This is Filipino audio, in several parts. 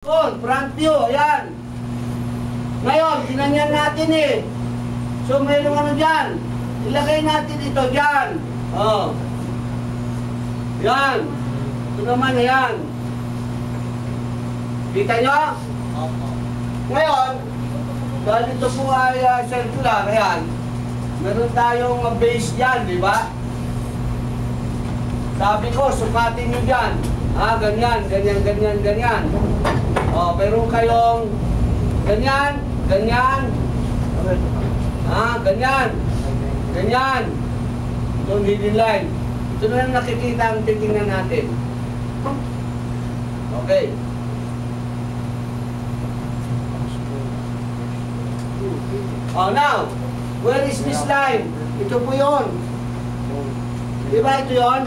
Front view, ayan. Ngayon, ginanyan natin eh. So, mayroong ano dyan. Ilagay natin ito dyan. Oh. Yan. Ito naman, ayan. Kita nyo? Ngayon, dahil ito po ay circular, ayan. Meron tayong base dyan, di ba? Sabi ko, sukatin nyo dyan. Ganyan, ganyan, ganyan, ganyan. Meron kayong ganyan, ganyan. Ganyan. Ganyan. Ito ang hidden line. Ito na lang nakikita ang titingnan natin. Okay. Now, where is this line? Ito po yun. Di ba ito yun?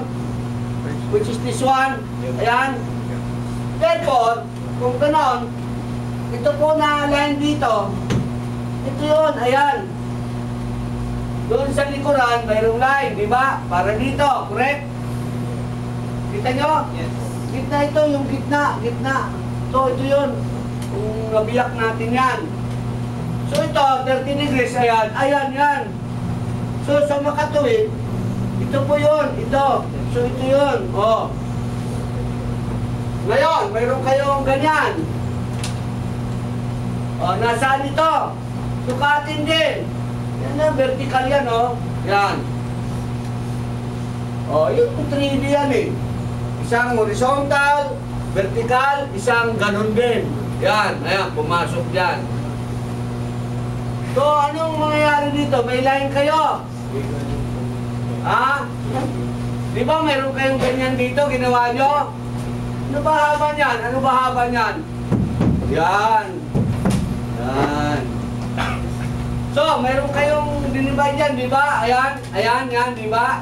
Which is this one. Ayan. Therefore, kung ganon, ito po na line dito. Ito yun. Ayan. Doon sa likuran, mayroong line. Di ba? Para dito. Correct? Kita nyo? Yes. Gitna ito. Yung gitna. Gitna. So, ito yun. Kung nabiyak natin yan. So, ito, 30 degrees. Ayan. Ayan, yan. So, sa makatuwid, ito po yun. Ito. So, ito yun. Ngayon, mayroon kayong ganyan. Nasaan ito? Sukatin din. Yan na, vertical yan, Yan. Yung 3D yan eh. Isang horizontal, vertical, isang ganun din. Yan, ayan, pumasok yan. So, anong mangyayari dito? May line kayo? Di ba mayroon kayong ganyan dito, ginawa nyo? Ano ba haba niyan? Ano ba haba niyan? Yan. Yan. So, mayroon kayong dinibay dyan, di ba? Ayan. Ayan, yan, di ba?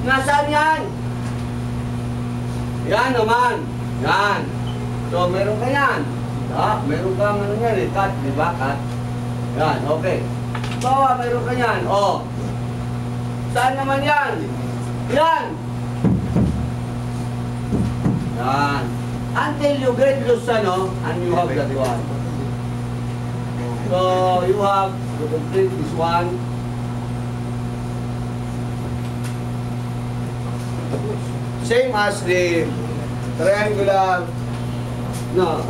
Nasaan yan? Yan naman. Yan. So, mayroon ka yan. Mayroon ka ano yan, cut, di ba? Cut. Yan, okay. So, mayroon ka yan. Saan naman yan? Yan. Yan. Until you get loose, and you have that one. So, you have to complete this one. Same as the triangular, no,